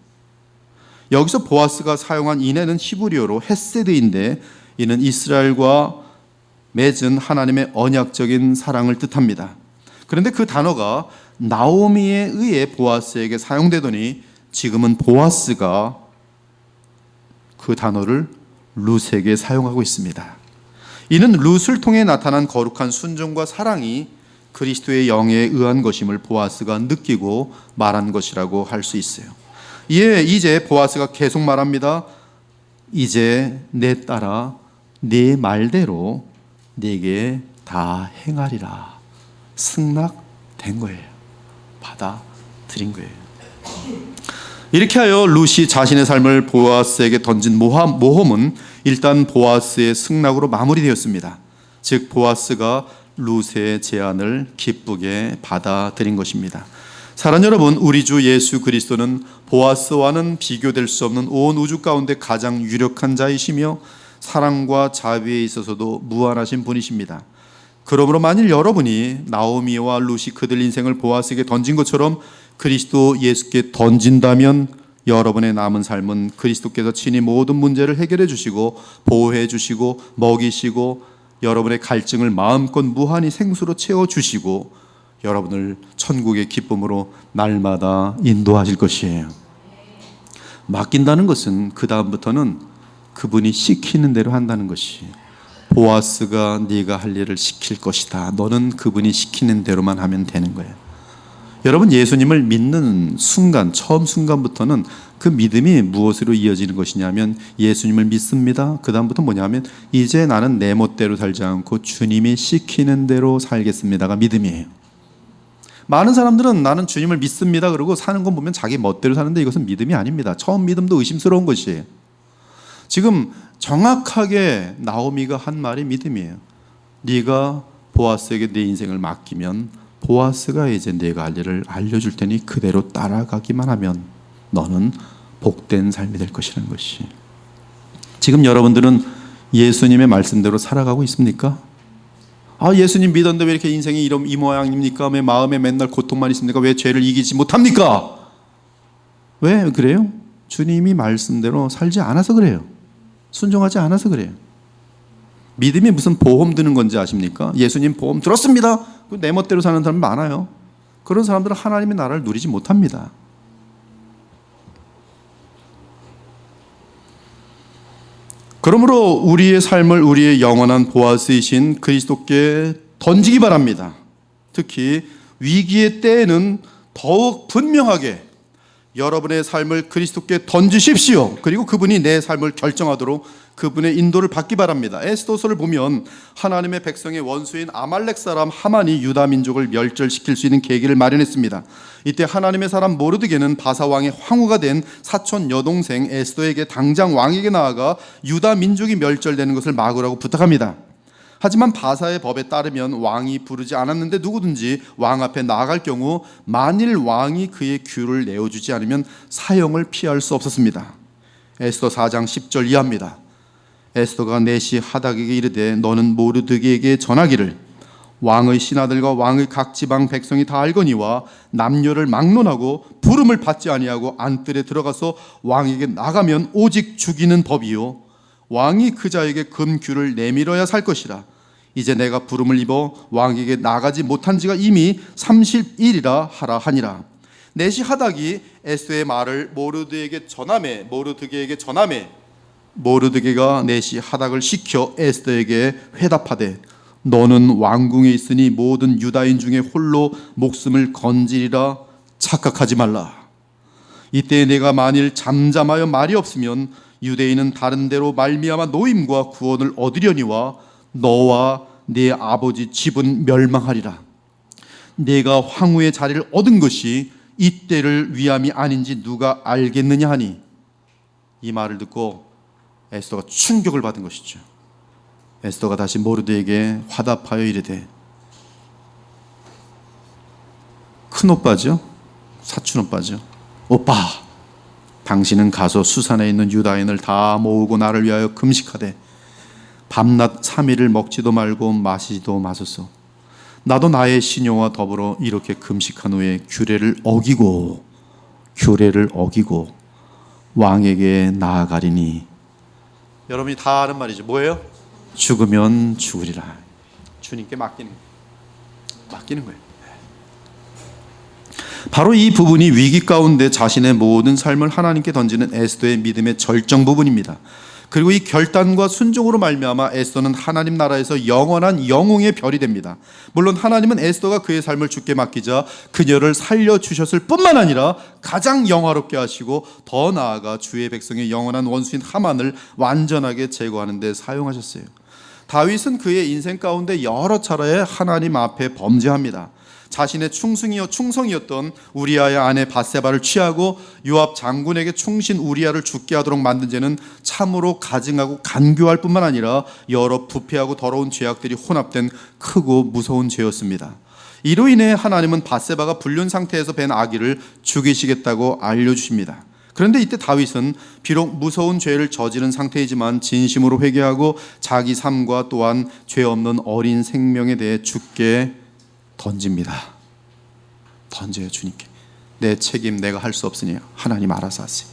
C: 여기서 보아스가 사용한 인애는 히브리어로 헤세드인데, 이는 이스라엘과 맺은 하나님의 언약적인 사랑을 뜻합니다. 그런데 그 단어가 나오미에 의해 보아스에게 사용되더니 지금은 보아스가 그 단어를 룻에게 사용하고 있습니다. 이는 룻을 통해 나타난 거룩한 순종과 사랑이 그리스도의 영에 의한 것임을 보아스가 느끼고 말한 것이라고 할 수 있어요. 이제 보아스가 계속 말합니다. 이제 내 딸아, 네 말대로 네게 다 행하리라. 승낙된 거예요. 받아들인 거예요. 이렇게 하여 룻이 자신의 삶을 보아스에게 던진 모험은 일단 보아스의 승낙으로 마무리되었습니다. 즉 보아스가 룻의 제안을 기쁘게 받아들인 것입니다. 사랑하는 여러분, 우리 주 예수 그리스도는 보아스와는 비교될 수 없는 온 우주 가운데 가장 유력한 자이시며 사랑과 자비에 있어서도 무한하신 분이십니다. 그러므로 만일 여러분이 나오미와 룻이 그들 인생을 보아스에게 던진 것처럼 그리스도 예수께 던진다면 여러분의 남은 삶은 그리스도께서 친히 모든 문제를 해결해 주시고 보호해 주시고 먹이시고 여러분의 갈증을 마음껏 무한히 생수로 채워 주시고 여러분을 천국의 기쁨으로 날마다 인도하실 것이에요. 맡긴다는 것은 그 다음부터는 그분이 시키는 대로 한다는 것이, 보아스가 네가 할 일을 시킬 것이다. 너는 그분이 시키는 대로만 하면 되는 거예요. 여러분, 예수님을 믿는 순간, 처음 순간부터는 그 믿음이 무엇으로 이어지는 것이냐면 예수님을 믿습니다. 그 다음부터 뭐냐면 이제 나는 내 멋대로 살지 않고 주님이 시키는 대로 살겠습니다가 믿음이에요. 많은 사람들은 나는 주님을 믿습니다 그러고 사는 건 보면 자기 멋대로 사는데 이것은 믿음이 아닙니다. 처음 믿음도 의심스러운 것이에요. 지금 정확하게 나오미가 한 말이 믿음이에요. 네가 보아스에게 내 인생을 맡기면 보아스가 이제 네가 할 일을 알려줄 테니 그대로 따라가기만 하면 너는 복된 삶이 될 것이라는 것이. 지금 여러분들은 예수님의 말씀대로 살아가고 있습니까? 아, 예수님 믿었는데 왜 이렇게 인생이 이 모양입니까? 왜 마음에 맨날 고통만 있습니까? 왜 죄를 이기지 못합니까? 왜 그래요? 주님이 말씀대로 살지 않아서 그래요. 순종하지 않아서 그래요. 믿음이 무슨 보험 드는 건지 아십니까? 예수님 보험 들었습니다. 내 멋대로 사는 사람 많아요. 그런 사람들은 하나님의 나라를 누리지 못합니다. 그러므로 우리의 삶을 우리의 영원한 보아스이신 그리스도께 던지기 바랍니다. 특히 위기의 때에는 더욱 분명하게 여러분의 삶을 그리스도께 던지십시오. 그리고 그분이 내 삶을 결정하도록 그분의 인도를 받기 바랍니다. 에스더서를 보면 하나님의 백성의 원수인 아말렉 사람 하만이 유다 민족을 멸절시킬 수 있는 계기를 마련했습니다. 이때 하나님의 사람 모르드게는 바사 왕의 황후가 된 사촌 여동생 에스더에게 당장 왕에게 나아가 유다 민족이 멸절되는 것을 막으라고 부탁합니다. 하지만 바사의 법에 따르면 왕이 부르지 않았는데 누구든지 왕 앞에 나아갈 경우 만일 왕이 그의 규를 내어주지 않으면 사형을 피할 수 없었습니다. 에스더 4장 10절 이하입니다. 에스더가 내시 하닥에게 이르되 너는 모르드게에게 전하기를 왕의 신하들과 왕의 각 지방 백성이 다 알거니와 남녀를 막론하고 부름을 받지 아니하고 안뜰에 들어가서 왕에게 나가면 오직 죽이는 법이요 왕이 그 자에게 금규를 내밀어야 살 것이라. 이제 내가 부름을 입어 왕에게 나가지 못한 지가 이미 30일이라 하라 하니라. 내시 하닥이 에스더의 말을 모르드게에게 전하매 모르드게가 내시 하닥을 시켜 에스더에게 회답하되 너는 왕궁에 있으니 모든 유다인 중에 홀로 목숨을 건지리라 착각하지 말라. 이때 내가 만일 잠잠하여 말이 없으면 유대인은 다른 데로 말미암아 노임과 구원을 얻으려니와 너와 네 아버지 집은 멸망하리라. 내가 황후의 자리를 얻은 것이 이때를 위함이 아닌지 누가 알겠느냐 하니 이 말을 듣고 에스더가 충격을 받은 것이죠. 에스더가 다시 모르드에게 화답하여 이르되 큰오빠죠? 사촌오빠죠? 오빠, 당신은 가서 수산에 있는 유다인을 다 모으고 나를 위하여 금식하되 밤낮 3일을 먹지도 말고 마시지도 마소서. 나도 나의 시녀와 더불어 이렇게 금식한 후에 규례를 어기고 왕에게 나아가리니. 여러분이 다 아는 말이죠. 뭐예요? 죽으면 죽으리라. 주님께 맡기는 거예요. 바로 이 부분이 위기 가운데 자신의 모든 삶을 하나님께 던지는 에스더의 믿음의 절정 부분입니다. 그리고 이 결단과 순종으로 말미암아 에스더는 하나님 나라에서 영원한 영웅의 별이 됩니다. 물론 하나님은 에스더가 그의 삶을 주께 맡기자 그녀를 살려주셨을 뿐만 아니라 가장 영화롭게 하시고 더 나아가 주의 백성의 영원한 원수인 하만을 완전하게 제거하는 데 사용하셨어요. 다윗은 그의 인생 가운데 여러 차례 하나님 앞에 범죄합니다. 자신의 충성이었던 우리아의 아내 밧세바를 취하고 요압 장군에게 충신 우리아를 죽게 하도록 만든 죄는 참으로 가증하고 간교할 뿐만 아니라 여러 부패하고 더러운 죄악들이 혼합된 크고 무서운 죄였습니다. 이로 인해 하나님은 밧세바가 불륜 상태에서 뵌 아기를 죽이시겠다고 알려주십니다. 그런데 이때 다윗은 비록 무서운 죄를 저지른 상태이지만 진심으로 회개하고 자기 삶과 또한 죄 없는 어린 생명에 대해 주께 던집니다. 던져요. 주님께. 내 책임 내가 할 수 없으니 하나님 알아서 하세요.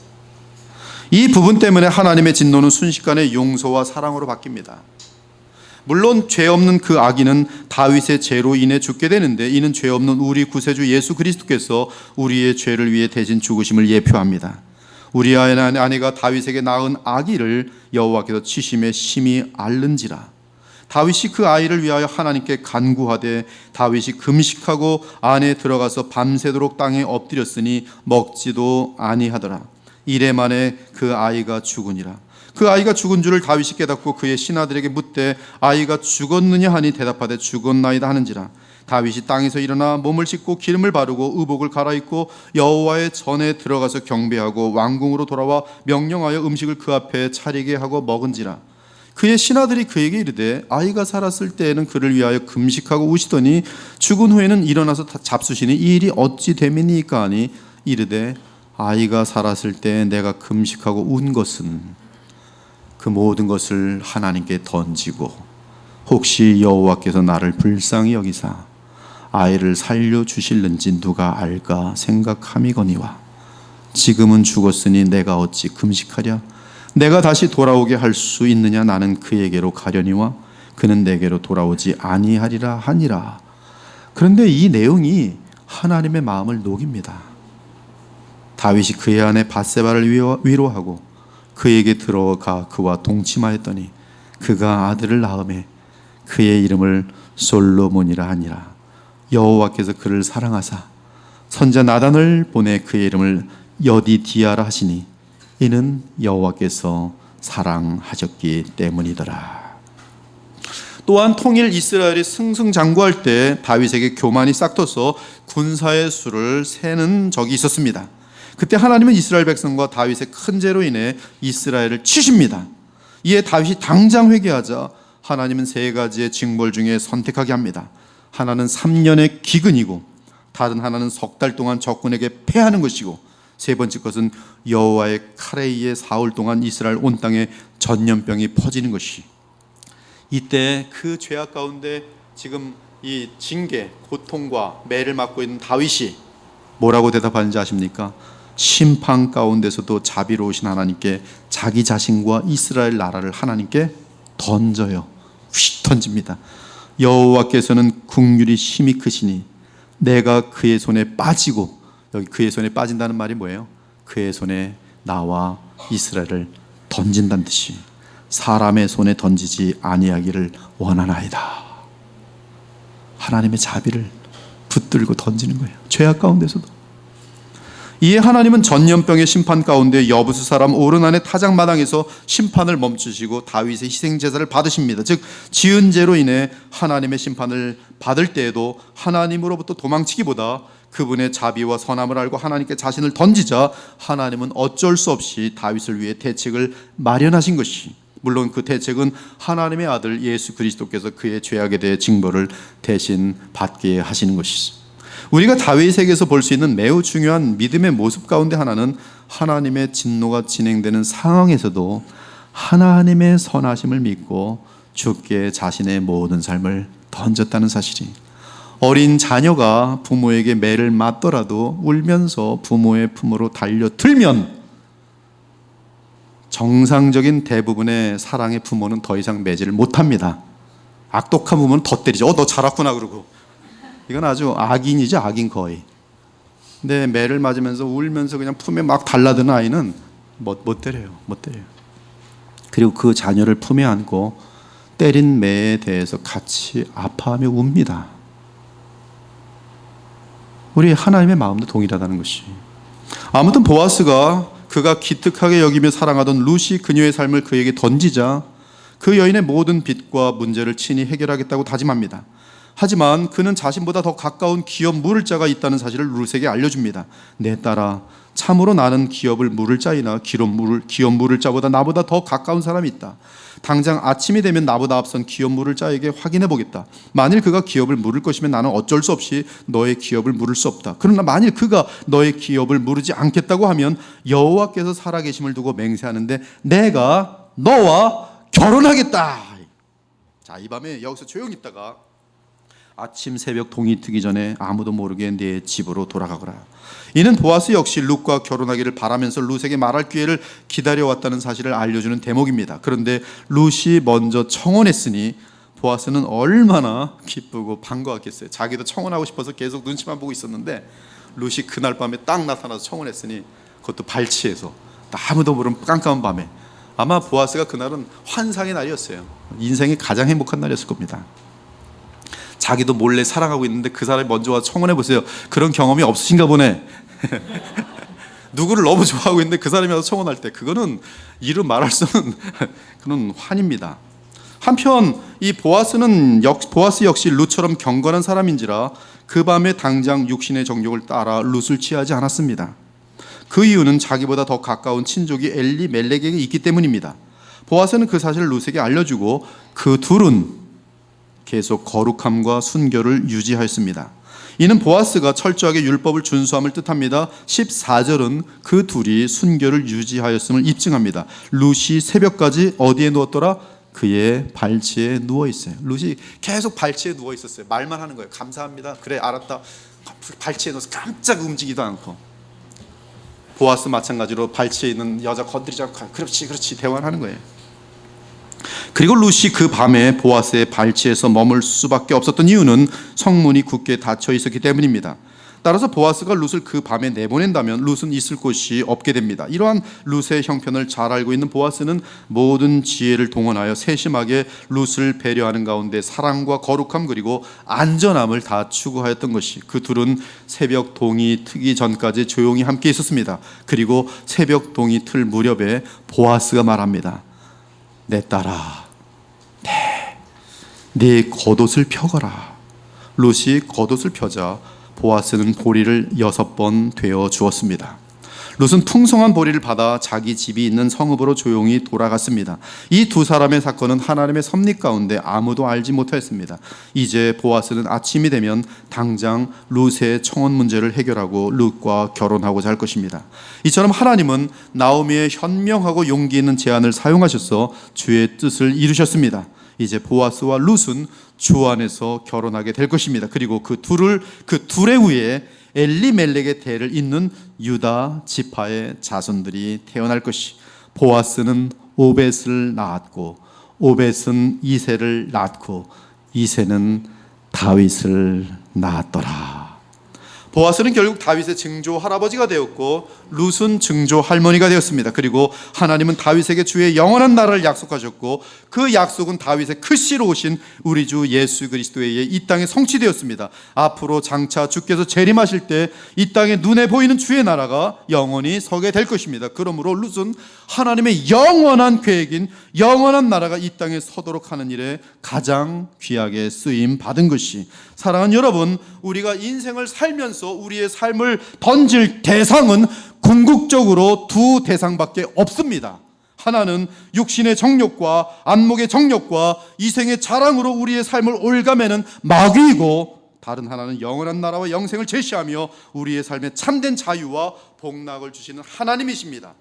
C: 이 부분 때문에 하나님의 진노는 순식간에 용서와 사랑으로 바뀝니다. 물론 죄 없는 그 아기는 다윗의 죄로 인해 죽게 되는데 이는 죄 없는 우리 구세주 예수 그리스도께서 우리의 죄를 위해 대신 죽으심을 예표합니다. 우리아의 아내가 다윗에게 낳은 아기를 여호와께서 치심에 심히 앓는지라. 다윗이 그 아이를 위하여 하나님께 간구하되 다윗이 금식하고 안에 들어가서 밤새도록 땅에 엎드렸으니 먹지도 아니하더라. 이래 만에 그 아이가 죽으니라. 그 아이가 죽은 줄을 다윗이 깨닫고 그의 신하들에게 묻되 아이가 죽었느냐 하니 대답하되 죽었나이다 하는지라. 다윗이 땅에서 일어나 몸을 씻고 기름을 바르고 의복을 갈아입고 여호와의 전에 들어가서 경배하고 왕궁으로 돌아와 명령하여 음식을 그 앞에 차리게 하고 먹은지라. 그의 신하들이 그에게 이르되 아이가 살았을 때에는 그를 위하여 금식하고 우시더니 죽은 후에는 일어나서 잡수시니 이 일이 어찌 됨이니까 하니 이르되 아이가 살았을 때 내가 금식하고 운 것은 그 모든 것을 하나님께 던지고 혹시 여호와께서 나를 불쌍히 여기사 아이를 살려주실는지 누가 알까 생각함이거니와 지금은 죽었으니 내가 어찌 금식하랴. 내가 다시 돌아오게 할 수 있느냐. 나는 그에게로 가려니와 그는 내게로 돌아오지 아니하리라 하니라. 그런데 이 내용이 하나님의 마음을 녹입니다. 다윗이 그의 아내 밧세바를 위로하고 그에게 들어가 그와 동침하였더니 그가 아들을 낳음에 그의 이름을 솔로몬이라 하니라. 여호와께서 그를 사랑하사 선자 나단을 보내 그의 이름을 여디디아라 하시니 이는 여호와께서 사랑하셨기 때문이더라. 또한 통일 이스라엘이 승승장구할 때 다윗에게 교만이 싹터서 군사의 수를 세는 적이 있었습니다. 그때 하나님은 이스라엘 백성과 다윗의 큰 죄로 인해 이스라엘을 치십니다. 이에 다윗이 당장 회개하자 하나님은 세 가지의 징벌 중에 선택하게 합니다. 하나는 3년의 기근이고 다른 하나는 석 달 동안 적군에게 패하는 것이고 세 번째 것은 여호와의 칼에 의해 사흘 동안 이스라엘 온 땅에 전염병이 퍼지는 것이. 이때 그 죄악 가운데 지금 이 징계, 고통과 매를 맞고 있는 다윗이 뭐라고 대답하는지 아십니까? 심판 가운데서도 자비로우신 하나님께 자기 자신과 이스라엘 나라를 하나님께 던져요. 휙 던집니다. 여호와께서는 긍휼이 심히 크시니 내가 그의 손에 빠지고, 여기 그의 손에 빠진다는 말이 뭐예요? 그의 손에 나와 이스라엘을 던진다는 뜻이, 사람의 손에 던지지 아니하기를 원하나이다. 하나님의 자비를 붙들고 던지는 거예요. 죄악 가운데서도. 이에 하나님은 전염병의 심판 가운데 여부수 사람 오르난의 타작마당에서 심판을 멈추시고 다윗의 희생제사를 받으십니다. 즉 지은 죄로 인해 하나님의 심판을 받을 때에도 하나님으로부터 도망치기보다 그분의 자비와 선함을 알고 하나님께 자신을 던지자 하나님은 어쩔 수 없이 다윗을 위해 대책을 마련하신 것이, 물론 그 대책은 하나님의 아들 예수 그리스도께서 그의 죄악에 대해 징벌을 대신 받게 하시는 것이죠. 우리가 다윗에게서 볼 수 있는 매우 중요한 믿음의 모습 가운데 하나는 하나님의 진노가 진행되는 상황에서도 하나님의 선하심을 믿고 주께 자신의 모든 삶을 던졌다는 사실이, 어린 자녀가 부모에게 매를 맞더라도 울면서 부모의 품으로 달려들면 정상적인 대부분의 사랑의 부모는 더 이상 매질을 못합니다. 악독한 부모는 더 때리죠. 너 잘왔구나 그러고. 이건 아주 악인이죠, 악인 거의. 근데 매를 맞으면서 울면서 그냥 품에 막 달라드는 아이는 못 때려요. 그리고 그 자녀를 품에 안고 때린 매에 대해서 같이 아파하며 웁니다. 우리 하나님의 마음도 동일하다는 것이. 아무튼 보아스가 그가 기특하게 여기며 사랑하던 룻이 그녀의 삶을 그에게 던지자 그 여인의 모든 빚과 문제를 친히 해결하겠다고 다짐합니다. 하지만 그는 자신보다 더 가까운 기업 물을 자가 있다는 사실을 룻에게 알려줍니다. 내 딸아, 참으로 나는 기업을 물을 자이나 기업 물을 자보다 나보다 더 가까운 사람이 있다. 당장 아침이 되면 나보다 앞선 기업 물을 자에게 확인해 보겠다. 만일 그가 기업을 물을 것이면 나는 어쩔 수 없이 너의 기업을 물을 수 없다. 그러나 만일 그가 너의 기업을 물으지 않겠다고 하면 여호와께서 살아계심을 두고 맹세하는데 내가 너와 결혼하겠다. 자, 이 밤에 여기서 조용히 있다가 아침 새벽 동이 트기 전에 아무도 모르게 네 집으로 돌아가거라. 이는 보아스 역시 룻과 결혼하기를 바라면서 룻에게 말할 기회를 기다려왔다는 사실을 알려주는 대목입니다. 그런데 룻이 먼저 청혼했으니 보아스는 얼마나 기쁘고 반가웠겠어요. 자기도 청혼하고 싶어서 계속 눈치만 보고 있었는데 룻이 그날 밤에 딱 나타나서 청혼했으니, 그것도 발치해서 아무도 모르는 깜깜한 밤에 아마 보아스가 그날은 환상의 날이었어요. 인생이 가장 행복한 날이었을 겁니다. 자기도 몰래 사랑하고 있는데 그 사람이 먼저 와서 청혼해 보세요. 그런 경험이 없으신가 보네. 누구를 너무 좋아하고 있는데 그 사람이 와서 청혼할 때, 그거는 이루 말할 수 없는 그런 환입니다. 한편 이 보아스 역시 룻처럼 경건한 사람인지라 그 밤에 당장 육신의 정욕을 따라 룻을 취하지 않았습니다. 그 이유는 자기보다 더 가까운 친족이 엘리멜렉에게 있기 때문입니다. 보아스는 그 사실을 룻에게 알려주고 그 둘은 계속 거룩함과 순결을 유지하였습니다. 이는 보아스가 철저하게 율법을 준수함을 뜻합니다. 14절은 그 둘이 순결을 유지하였음을 입증합니다. 룻이 새벽까지 어디에 누웠더라? 그의 발치에 누워 있어요. 룻이 계속 발치에 누워 있었어요. 말만 하는 거예요. 감사합니다. 그래, 알았다. 발치에 누워서 깜짝 움직이지도 않고. 보아스 마찬가지로 발치에 있는 여자 건드리지 않고 그렇지 대화하는 거예요. 그리고 룻이 그 밤에 보아스의 발치에서 머물 수밖에 없었던 이유는 성문이 굳게 닫혀 있었기 때문입니다. 따라서 보아스가 룻을 그 밤에 내보낸다면 룻은 있을 곳이 없게 됩니다. 이러한 룻의 형편을 잘 알고 있는 보아스는 모든 지혜를 동원하여 세심하게 룻을 배려하는 가운데 사랑과 거룩함 그리고 안전함을 다 추구하였던 것이, 그 둘은 새벽 동이 트기 전까지 조용히 함께 있었습니다. 그리고 새벽 동이 틀 무렵에 보아스가 말합니다. 내 딸아, 네 겉옷을 펴거라. 룻이 겉옷을 펴자 보아스는 보리를 6번 되어 주었습니다. 룻은 풍성한 보리를 받아 자기 집이 있는 성읍으로 조용히 돌아갔습니다. 이 두 사람의 사건은 하나님의 섭리 가운데 아무도 알지 못하였습니다. 이제 보아스는 아침이 되면 당장 룻의 청혼 문제를 해결하고 룻과 결혼하고자 할 것입니다. 이처럼 하나님은 나오미의 현명하고 용기 있는 제안을 사용하셔서 주의 뜻을 이루셨습니다. 이제 보아스와 룻은 주 안에서 결혼하게 될 것입니다. 그리고 그 둘의 후에 엘리멜렉의 대를 잇는 유다 지파의 자손들이 태어날 것이, 보아스는 오벳을 낳았고 오벳은 이새를 낳고 이새는 다윗을 낳았더라. 보아스는 결국 다윗의 증조 할아버지가 되었고 룻은 증조 할머니가 되었습니다. 그리고 하나님은 다윗에게 주의 영원한 나라를 약속하셨고 그 약속은 다윗의 크시로 오신 우리 주 예수 그리스도에 의해 이 땅에 성취되었습니다. 앞으로 장차 주께서 재림하실 때 이 땅에 눈에 보이는 주의 나라가 영원히 서게 될 것입니다. 그러므로 룻은 하나님의 영원한 계획인 영원한 나라가 이 땅에 서도록 하는 일에 가장 귀하게 쓰임 받은 것이, 사랑하는 여러분, 우리가 인생을 살면서 우리의 삶을 던질 대상은 궁극적으로 두 대상밖에 없습니다. 하나는 육신의 정욕과 안목의 정욕과 이생의 자랑으로 우리의 삶을 올가매는 마귀이고, 다른 하나는 영원한 나라와 영생을 제시하며 우리의 삶에 참된 자유와 복락을 주시는 하나님이십니다.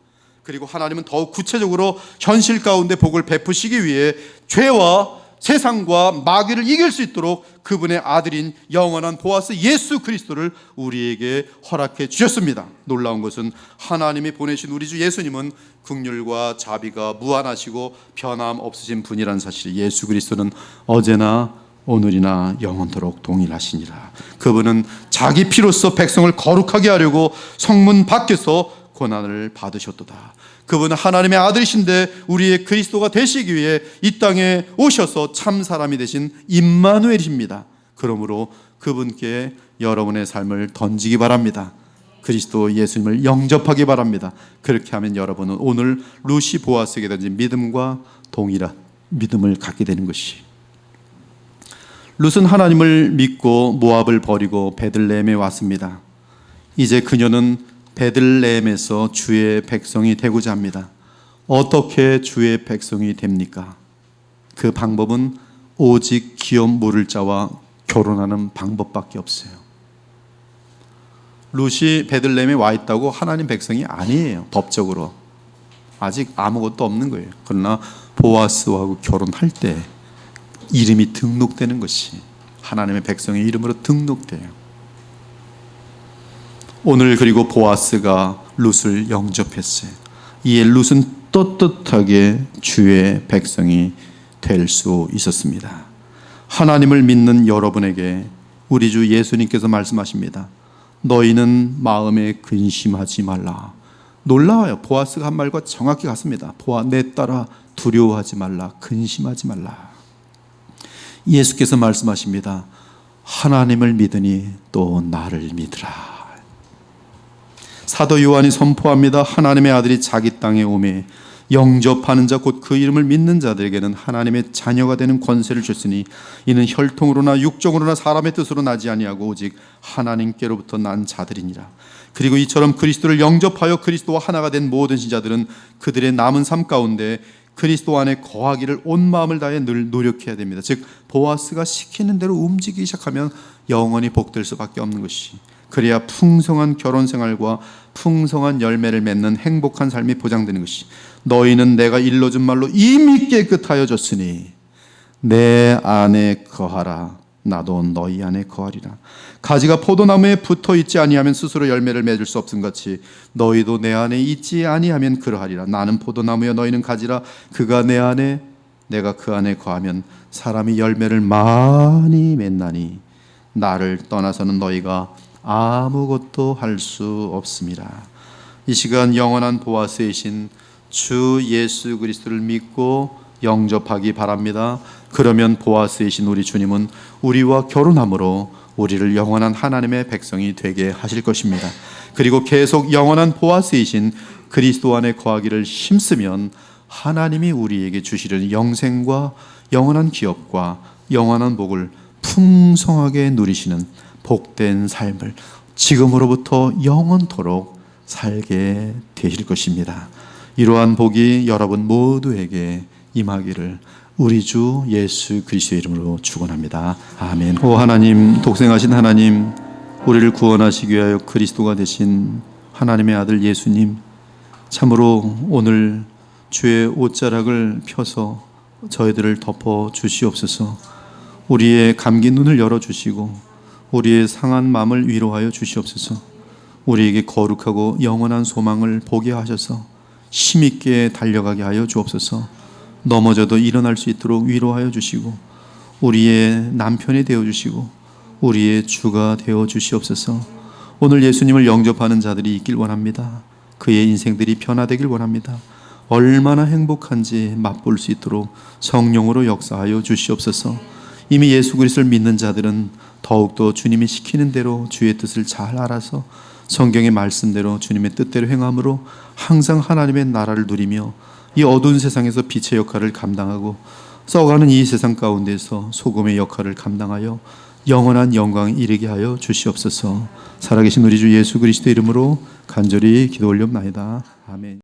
C: 그리고 하나님은 더욱 구체적으로 현실 가운데 복을 베푸시기 위해 죄와 세상과 마귀를 이길 수 있도록 그분의 아들인 영원한 보아스 예수 그리스도를 우리에게 허락해 주셨습니다. 놀라운 것은 하나님이 보내신 우리 주 예수님은 긍휼과 자비가 무한하시고 변함 없으신 분이라는 사실, 예수 그리스도는 어제나 오늘이나 영원토록 동일하시니라. 그분은 자기 피로써 백성을 거룩하게 하려고 성문 밖에서 고난을 받으셨도다. 그분은 하나님의 아들이신데 우리의 그리스도가 되시기 위해 이 땅에 오셔서 참 사람이 되신 임마누엘이십니다. 그러므로 그분께 여러분의 삶을 던지기 바랍니다. 그리스도 예수님을 영접하기 바랍니다. 그렇게 하면 여러분은 오늘 룻이 보아스에게 던진 믿음과 동일한 믿음을 갖게 되는 것이, 룻은 하나님을 믿고 모압을 버리고 베들레헴에 왔습니다. 이제 그녀는 베들레헴에서 주의 백성이 되고자 합니다. 어떻게 주의 백성이 됩니까? 그 방법은 오직 기업 물을 자와 결혼하는 방법밖에 없어요. 룻이 베들레헴에 와 있다고 하나님 백성이 아니에요. 법적으로 아직 아무것도 없는 거예요. 그러나 보아스하고 결혼할 때 이름이 등록되는 것이 하나님의 백성의 이름으로 등록돼요. 오늘 그리고 보아스가 룻을 영접했어요. 이에 룻은 떳떳하게 주의 백성이 될 수 있었습니다. 하나님을 믿는 여러분에게 우리 주 예수님께서 말씀하십니다. 너희는 마음에 근심하지 말라. 놀라워요. 보아스가 한 말과 정확히 같습니다. 보아, 내 딸아 두려워하지 말라, 근심하지 말라. 예수께서 말씀하십니다. 하나님을 믿으니 또 나를 믿으라. 사도 요한이 선포합니다. 하나님의 아들이 자기 땅에 오매 영접하는 자 곧 그 이름을 믿는 자들에게는 하나님의 자녀가 되는 권세를 줬으니 이는 혈통으로나 육정으로나 사람의 뜻으로 나지 아니하고 오직 하나님께로부터 난 자들이니라. 그리고 이처럼 그리스도를 영접하여 그리스도와 하나가 된 모든 신자들은 그들의 남은 삶 가운데 그리스도 안에 거하기를 온 마음을 다해 늘 노력해야 됩니다. 즉 보아스가 시키는 대로 움직이기 시작하면 영원히 복될 수밖에 없는 것이, 그래야 풍성한 결혼 생활과 풍성한 열매를 맺는 행복한 삶이 보장되는 것이, 너희는 내가 일러준 말로 이미 깨끗하여 졌으니 내 안에 거하라. 나도 너희 안에 거하리라. 가지가 포도나무에 붙어 있지 아니하면 스스로 열매를 맺을 수 없음 같이 너희도 내 안에 있지 아니하면 그러하리라. 나는 포도나무여 너희는 가지라. 그가 내 안에 내가 그 안에 거하면 사람이 열매를 많이 맺나니 나를 떠나서는 너희가 아무것도 할 수 없습니다. 이 시간 영원한 보아스이신 주 예수 그리스도를 믿고 영접하기 바랍니다. 그러면 보아스이신 우리 주님은 우리와 결혼함으로 우리를 영원한 하나님의 백성이 되게 하실 것입니다. 그리고 계속 영원한 보아스이신 그리스도 안에 거하기를 힘쓰면 하나님이 우리에게 주시려는 영생과 영원한 기업과 영원한 복을 풍성하게 누리시는 복된 삶을 지금으로부터 영원토록 살게 되실 것입니다. 이러한 복이 여러분 모두에게 임하기를 우리 주 예수 그리스도의 이름으로 축원합니다. 아멘. 오 하나님, 독생하신 하나님, 우리를 구원하시기 위하여 그리스도가 되신 하나님의 아들 예수님, 참으로 오늘 주의 옷자락을 펴서 저희들을 덮어 주시옵소서. 우리의 감긴 눈을 열어주시고 우리의 상한 마음을 위로하여 주시옵소서. 우리에게 거룩하고 영원한 소망을 보게 하셔서 힘있게 달려가게 하여 주옵소서. 넘어져도 일어날 수 있도록 위로하여 주시고 우리의 남편이 되어주시고 우리의 주가 되어주시옵소서. 오늘 예수님을 영접하는 자들이 있길 원합니다. 그의 인생들이 변화되길 원합니다. 얼마나 행복한지 맛볼 수 있도록 성령으로 역사하여 주시옵소서. 이미 예수 그리스도를 믿는 자들은 더욱더 주님이 시키는 대로 주의 뜻을 잘 알아서 성경의 말씀대로 주님의 뜻대로 행함으로 항상 하나님의 나라를 누리며 이 어두운 세상에서 빛의 역할을 감당하고 썩어가는 이 세상 가운데서 소금의 역할을 감당하여 영원한 영광에 이르게 하여 주시옵소서. 살아계신 우리 주 예수 그리스도 이름으로 간절히 기도 올려옵나이다. 아멘.